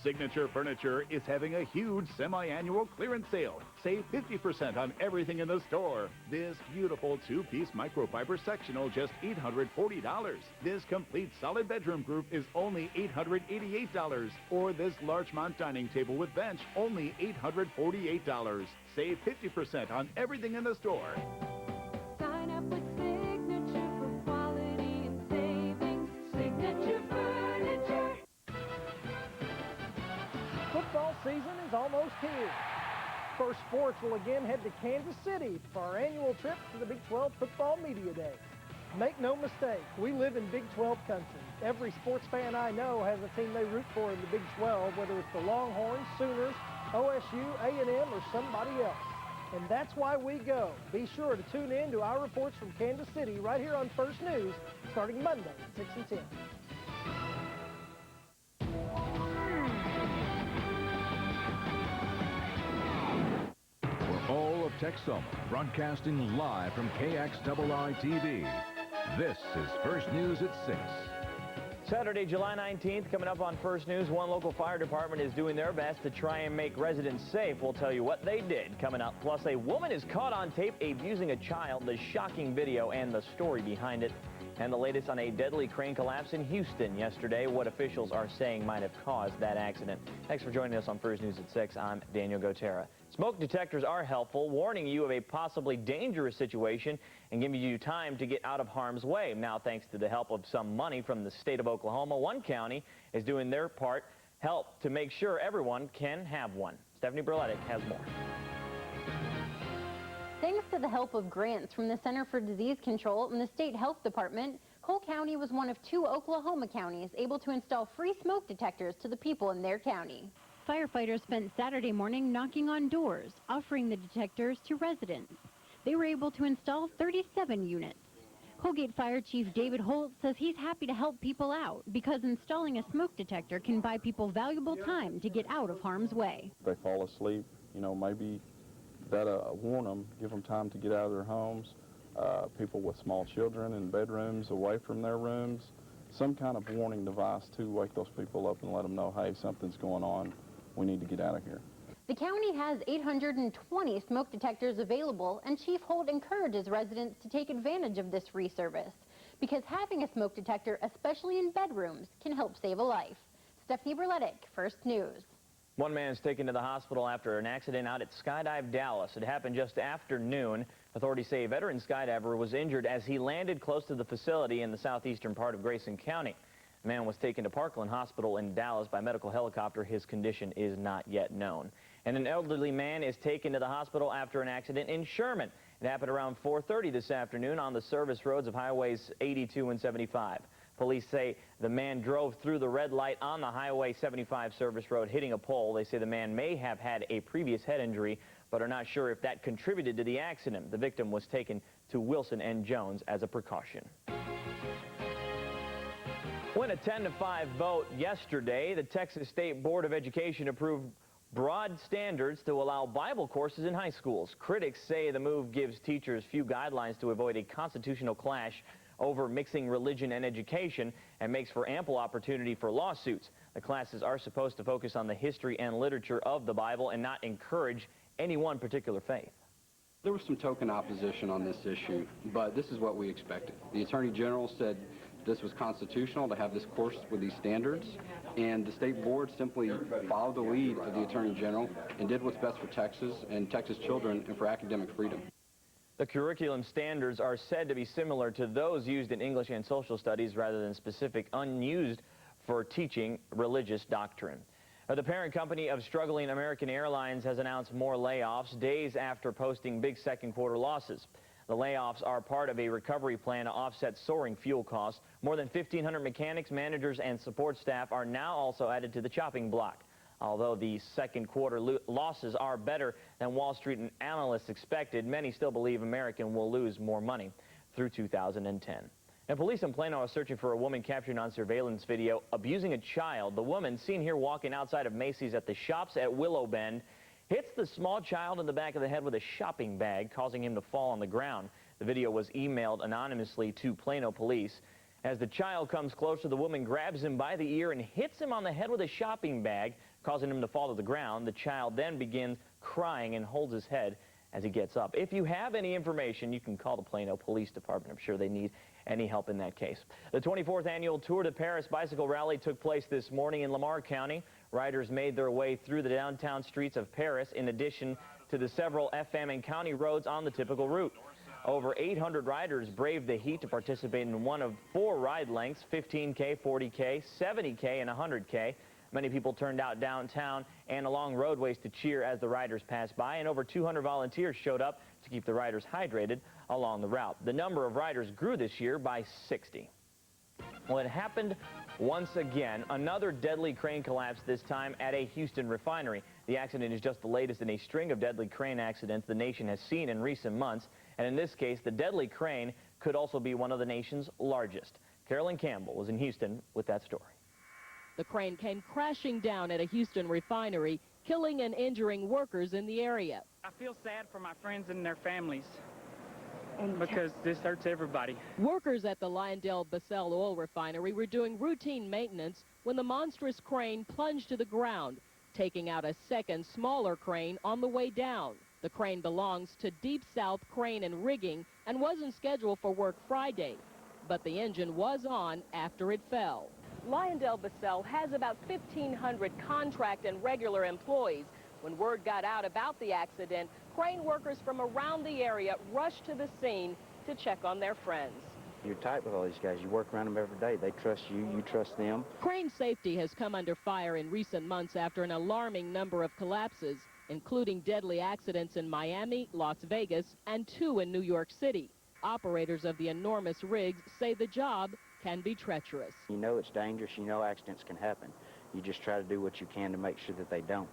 Signature Furniture is having a huge semi-annual clearance sale. Save 50% on everything in the store. This beautiful two-piece microfiber sectional, just $840. This complete solid bedroom group is only $888. Or this Larchmont dining table with bench, only $848. Save 50% on everything in the store. Sign up with Signature for quality and savings. Signature Furniture. Football season is almost here. First Sports will again head to Kansas City for our annual trip to the Big 12 Football Media Day. Make no mistake, we live in Big 12 country. Every sports fan I know has a team they root for in the Big 12, whether it's the Longhorns, Sooners, OSU, A&M, or somebody else. And that's why we go. Be sure to tune in to our reports from Kansas City right here on First News, starting Monday at 6 and 10. All of Texoma, broadcasting live from KXII-TV. This is First News at 6. Saturday, July 19th, coming up on First News, one local fire department is doing their best to try and make residents safe. We'll tell you what they did coming up. Plus, a woman is caught on tape abusing a child, the shocking video and the story behind it. And the latest on a deadly crane collapse in Houston yesterday, what officials are saying might have caused that accident. Thanks for joining us on First News at 6. I'm Daniel Gotera. Smoke detectors are helpful, warning you of a possibly dangerous situation and giving you time to get out of harm's way. Now, thanks to the help of some money from the state of Oklahoma, one county is doing their part, help to make sure everyone can have one. Stephanie Brletic has more. Thanks to the help of grants from the Center for Disease Control and the State Health Department, Cole County was one of 2 Oklahoma counties able to install free smoke detectors to the people in their county. Firefighters spent Saturday morning knocking on doors, offering the detectors to residents. They were able to install 37 units. Colgate Fire Chief David Holt says he's happy to help people out because installing a smoke detector can buy people valuable time to get out of harm's way. If they fall asleep, maybe that warn them, give them time to get out of their homes. People with small children in bedrooms, away from their rooms, some kind of warning device to wake those people up and let them know, hey, something's going on. We need to get out of here. The county has 820 smoke detectors available, and Chief Holt encourages residents to take advantage of this free service because having a smoke detector, especially in bedrooms, can help save a life. Stephanie Brletic, First News. One man is taken to the hospital after an accident out at Skydive Dallas. It happened just after noon. Authorities say a veteran skydiver was injured as he landed close to the facility in the southeastern part of Grayson County. The man was taken to Parkland Hospital in Dallas by medical helicopter. His condition is not yet known. And an elderly man is taken to the hospital after an accident in Sherman. It happened around 4:30 this afternoon on the service roads of Highways 82 and 75. Police say the man drove through the red light on the Highway 75 service road, hitting a pole. They say the man may have had a previous head injury, but are not sure if that contributed to the accident. The victim was taken to Wilson and Jones as a precaution. When a 10-5 vote yesterday, the Texas State Board of Education approved broad standards to allow Bible courses in high schools. Critics say the move gives teachers few guidelines to avoid a constitutional clash over mixing religion and education and makes for ample opportunity for lawsuits. The classes are supposed to focus on the history and literature of the Bible and not encourage any one particular faith. There was some token opposition on this issue, but this is what we expected. The Attorney General said this was constitutional to have this course with these standards, and the state board simply followed the lead of the Attorney General and did what's best for Texas and Texas children and for academic freedom. The curriculum standards are said to be similar to those used in English and social studies rather than specific unused for teaching religious doctrine. The parent company of struggling American Airlines has announced more layoffs days after posting big second quarter losses. The layoffs are part of a recovery plan to offset soaring fuel costs. More than 1,500 mechanics, managers, and support staff are now also added to the chopping block. Although the second quarter losses are better than Wall Street and analysts expected, many still believe American will lose more money through 2010. And police in Plano are searching for a woman captured on surveillance video abusing a child. The woman, seen here walking outside of Macy's at the shops at Willow Bend, hits the small child in the back of the head with a shopping bag, causing him to fall on the ground. The video was emailed anonymously to Plano police. As the child comes closer, the woman grabs him by the ear and hits him on the head with a shopping bag, causing him to fall to the ground. The child then begins crying and holds his head as he gets up. If you have any information, you can call the Plano Police Department. I'm sure they need any help in that case. The 24th annual Tour de Paris bicycle rally took place this morning in Lamar County. Riders made their way through the downtown streets of Paris in addition to the several FM and county roads on the typical route. Over 800 riders braved the heat to participate in one of 4 ride lengths, 15K, 40K, 70K, and 100K. Many people turned out downtown and along roadways to cheer as the riders passed by, and over 200 volunteers showed up to keep the riders hydrated along the route. The number of riders grew this year by 60. Well, it happened once again. Another deadly crane collapse, this time at a Houston refinery. The accident is just the latest in a string of deadly crane accidents the nation has seen in recent months. And in this case, the deadly crane could also be one of the nation's largest. Carolyn Campbell was in Houston with that story. The crane came crashing down at a Houston refinery, killing and injuring workers in the area. I feel sad for my friends and their families because this hurts everybody. Workers at the LyondellBasell oil refinery were doing routine maintenance when the monstrous crane plunged to the ground, taking out a second, smaller crane on the way down. The crane belongs to Deep South Crane and Rigging and wasn't scheduled for work Friday, but the engine was on after it fell. LyondellBasell has about 1,500 contract and regular employees. When word got out about the accident, crane workers from around the area rushed to the scene to check on their friends. You're tight with all these guys. You work around them every day. They trust you. You trust them. Crane safety has come under fire in recent months after an alarming number of collapses, including deadly accidents in Miami, Las Vegas, and 2 in New York City. Operators of the enormous rigs say the job can be treacherous. You know it's dangerous. You know accidents can happen. You just try to do what you can to make sure that they don't.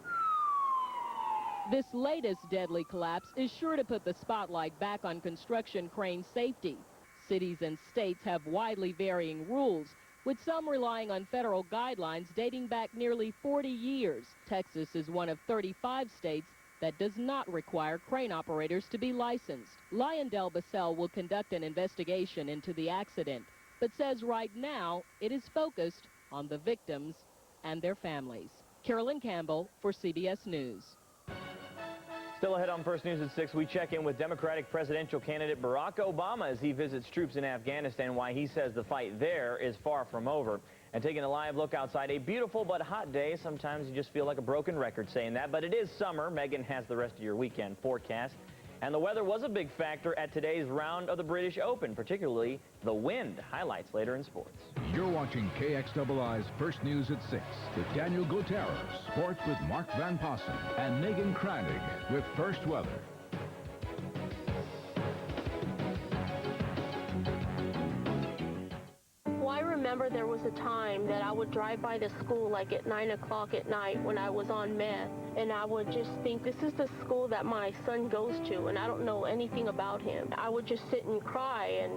This latest deadly collapse is sure to put the spotlight back on construction crane safety. Cities and states have widely varying rules, with some relying on federal guidelines dating back nearly 40 years. Texas is one of 35 states that does not require crane operators to be licensed. LyondellBasell will conduct an investigation into the accident, but says right now it is focused on the victims and their families. Carolyn Campbell for CBS News. Still ahead on First News at 6, we check in with Democratic presidential candidate Barack Obama as he visits troops in Afghanistan, why he says the fight there is far from over. And taking a live look outside, a beautiful but hot day. Sometimes you just feel like a broken record saying that, but it is summer. Megan has the rest of your weekend forecast. And the weather was a big factor at today's round of the British Open, particularly the wind. Highlights later in sports. You're watching KXII's First News at 6 with Daniel Gotera, sports with Mark Van Possen, and Megan Krannig with First Weather. Well, I remember there was a time that I would drive by the school like at 9 o'clock at night when I was on meth, and I would just think, this is the school that my son goes to, and I don't know anything about him. I would just sit and cry,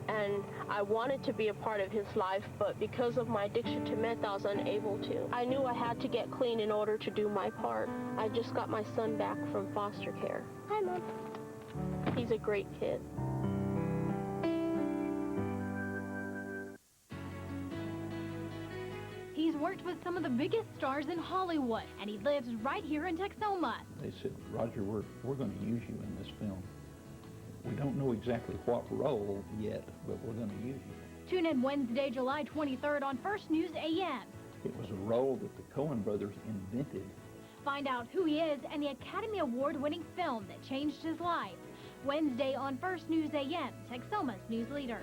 and I wanted to be a part of his life, but because of my addiction to meth, I was unable to. I knew I had to get clean in order to do my part. I just got my son back from foster care. Hi, Mom. He's a great kid. He's worked with some of the biggest stars in Hollywood, and he lives right here in Texoma. They said, Roger, we're going to use you in this film. We don't know exactly what role yet, but we're going to use you. Tune in Wednesday, July 23rd on First News AM. It was a role that the Coen brothers invented. Find out who he is and the Academy Award-winning film that changed his life. Wednesday on First News AM, Texoma's news leader.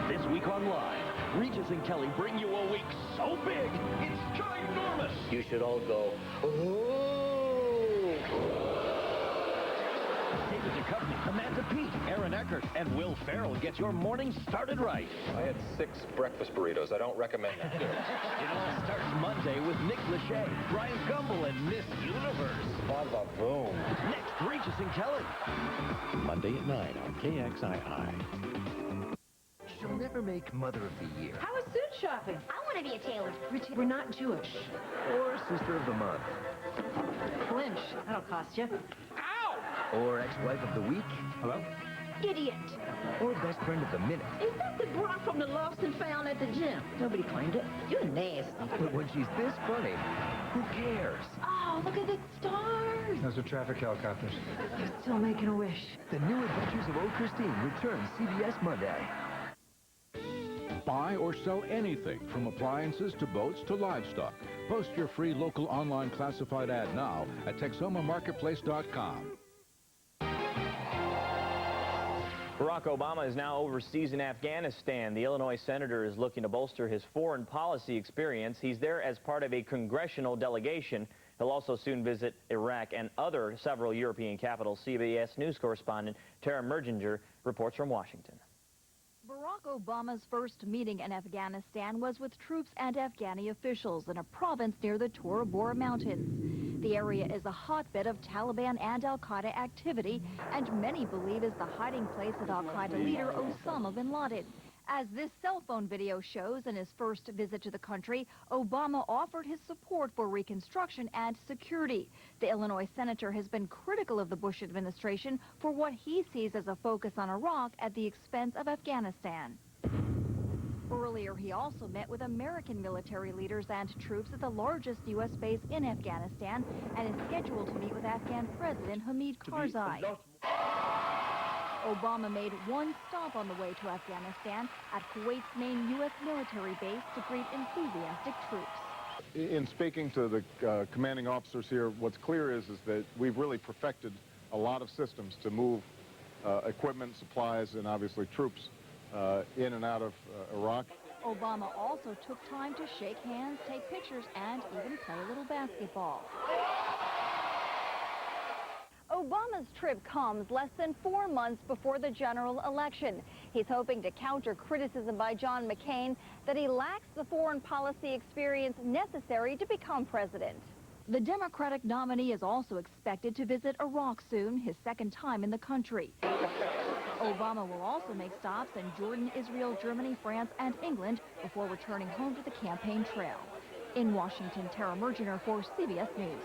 This week on Live, Regis and Kelly bring you a week so big, it's ginormous. You should all go, David Duchovny, Amanda Peet, Aaron Eckert, and Will Ferrell get your morning started right. I had 6 breakfast burritos. I don't recommend that. It all starts Monday with Nick Lachey, Brian Gumbel, and Miss Universe. Ba-ba-boom. Next, Regis and Kelly. Monday at 9 on KXII. She'll never make Mother of the Year. How is suit shopping? I want to be a tailor. We're not Jewish. Or Sister of the Month. Flinch. That'll cost you. Or Ex-Wife of the Week. Hello? idiot. Or best friend of the minute. Is that the bra from the Lawson found at the gym? Nobody claimed it. You're nasty. But when she's this funny, who cares? Oh, look at the stars. Those are traffic helicopters. You're still making a wish. The New Adventures of Old Christine returns CBS Monday. Buy or sell anything from appliances to boats to livestock. Post your free local online classified ad now at TexomaMarketplace.com. Barack Obama is now overseas in Afghanistan. The Illinois senator is looking to bolster his foreign policy experience. He's there as part of a congressional delegation. He'll also soon visit Iraq and several European capitals. CBS News correspondent Tara Mergener reports from Washington. Barack Obama's first meeting in Afghanistan was with troops and Afghani officials in a province near the Tora Bora Mountains. The area is a hotbed of Taliban and al-Qaeda activity, and many believe is the hiding place of al-Qaeda leader Osama bin Laden. As this cell phone video shows, in his first visit to the country, Obama offered his support for reconstruction and security. The Illinois senator has been critical of the Bush administration for what he sees as a focus on Iraq at the expense of Afghanistan. Earlier, he also met with American military leaders and troops at the largest U.S. base in Afghanistan and is scheduled to meet with Afghan President Hamid Karzai. Obama made one stop on the way to Afghanistan at Kuwait's main U.S. military base to greet enthusiastic troops. In speaking to the commanding officers here, what's clear is that we've really perfected a lot of systems to move equipment, supplies, and obviously troops in and out of Iraq. Obama also took time to shake hands, take pictures, and even play a little basketball. Obama's trip comes less than 4 months before the general election. He's hoping to counter criticism by John McCain that he lacks the foreign policy experience necessary to become president. The Democratic nominee is also expected to visit Iraq soon, his second time in the country. Obama will also make stops in Jordan, Israel, Germany, France, and England before returning home to the campaign trail. In Washington, Tara Mergener for CBS News.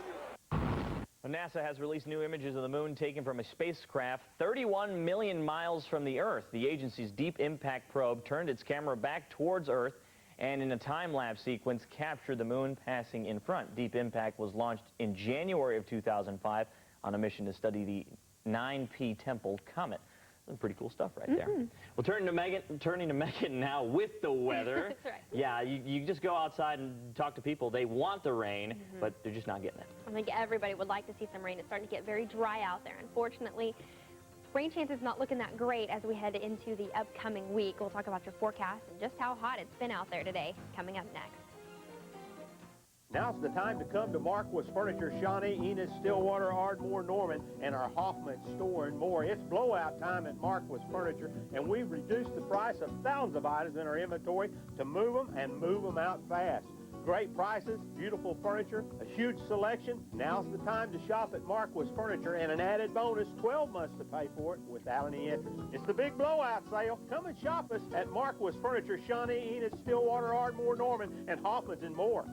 NASA has released new images of the moon taken from a spacecraft 31 million miles from the Earth. The agency's Deep Impact probe turned its camera back towards Earth and in a time-lapse sequence captured the moon passing in front. Deep Impact was launched in January of 2005 on a mission to study the 9P Temple comet. Some pretty cool stuff right there. Well, turning to Megan now with the weather. That's right. Yeah, you just go outside and talk to people. They want the rain, but they're just not getting it. I think everybody would like to see some rain. It's starting to get very dry out there. Unfortunately, rain chances not looking that great as we head into the upcoming week. We'll talk about your forecast and just how hot it's been out there today, coming up next. Now's the time to come to Marquis Furniture, Shawnee, Enos, Stillwater, Ardmore, Norman, and our Hoffman store and more. It's blowout time at Marquis Furniture, and we've reduced the price of thousands of items in our inventory to move them and move them out fast. Great prices, beautiful furniture, a huge selection. Now's the time to shop at Marquis Furniture, and an added bonus, 12 months to pay for it without any interest. It's the big blowout sale. Come and shop us at Marquis Furniture, Shawnee, Enos, Stillwater, Ardmore, Norman, and Hoffman's and more.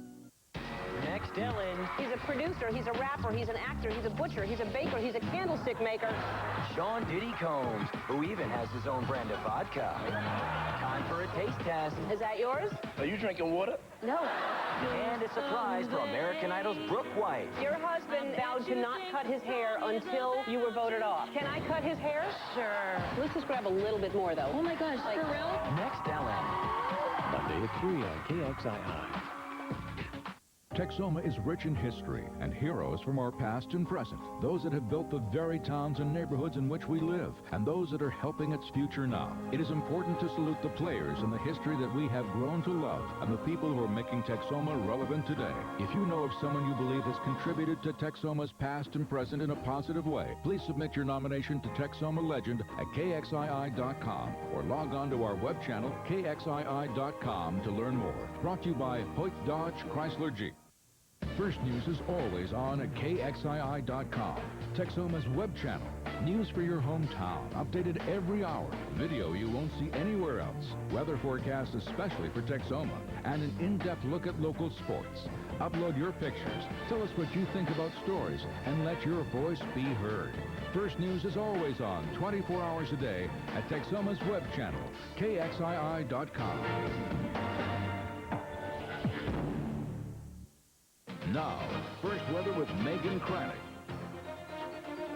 Next, Ellen. He's a producer, he's a rapper, he's an actor, he's a butcher, he's a baker, he's a candlestick maker. Sean Diddy Combs, who even has his own brand of vodka. Time for a taste test. Is that yours? Are you drinking water? No. And it's a prize for American Idol's Brooke White. Your husband vowed to not cut his hair until you were voted off. Can I cut his hair? Sure. Let's just grab a little bit more, though. Oh, my gosh, for real? Next, Ellen. Monday at 3 on KXII. Texoma is rich in history and heroes from our past and present. Those that have built the very towns and neighborhoods in which we live, and those that are helping its future now. It is important to salute the players in the history that we have grown to love, and the people who are making Texoma relevant today. If you know of someone you believe has contributed to Texoma's past and present in a positive way, please submit your nomination to Texoma Legend at KXII.com or log on to our web channel, KXII.com, to learn more. Brought to you by Hoyt Dodge Chrysler Jeep. First News is always on at KXII.com, Texoma's web channel. News for your hometown, updated every hour. Video you won't see anywhere else. Weather forecasts especially for Texoma. And an in-depth look at local sports. Upload your pictures. Tell us what you think about stories. And let your voice be heard. First News is always on 24 hours a day at Texoma's web channel, KXII.com. Now, first weather with Megan Krannig.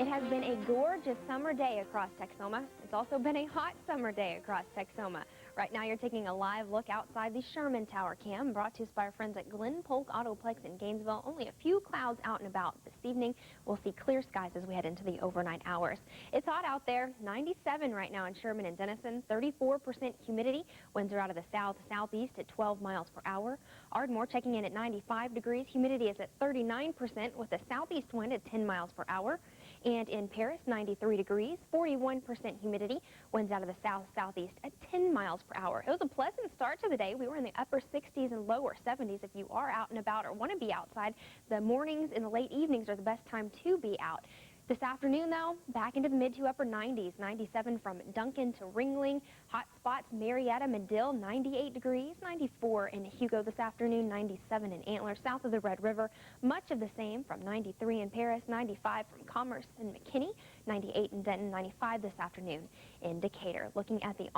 It has been a gorgeous summer day across Texoma. It's also been a hot summer day across Texoma. Right now you're taking a live look outside the Sherman Tower cam, brought to us by our friends at Glen Polk Autoplex in Gainesville. Only a few clouds out and about this evening. We'll see clear skies as we head into the overnight hours. It's hot out there. 97 right now in Sherman and Denison. 34% humidity. Winds are out of the south-southeast at 12 miles per hour. Ardmore checking in at 95 degrees. Humidity is at 39% with a southeast wind at 10 miles per hour. And in Paris, 93 degrees, 41% humidity, winds out of the south-southeast at 10 miles per hour. It was a pleasant start to the day. We were in the upper 60s and lower 70s. If you are out and about or want to be outside, the mornings and the late evenings are the best time to be out. This afternoon, though, back into the mid to upper 90s, 97 from Duncan to Ringling. Hot spots, Marietta, Medill, 98 degrees, 94 in Hugo this afternoon, 97 in Antler, south of the Red River. Much of the same from 93 in Paris, 95 from Commerce and McKinney, 98 in Denton, 95 this afternoon in Decatur. Looking at the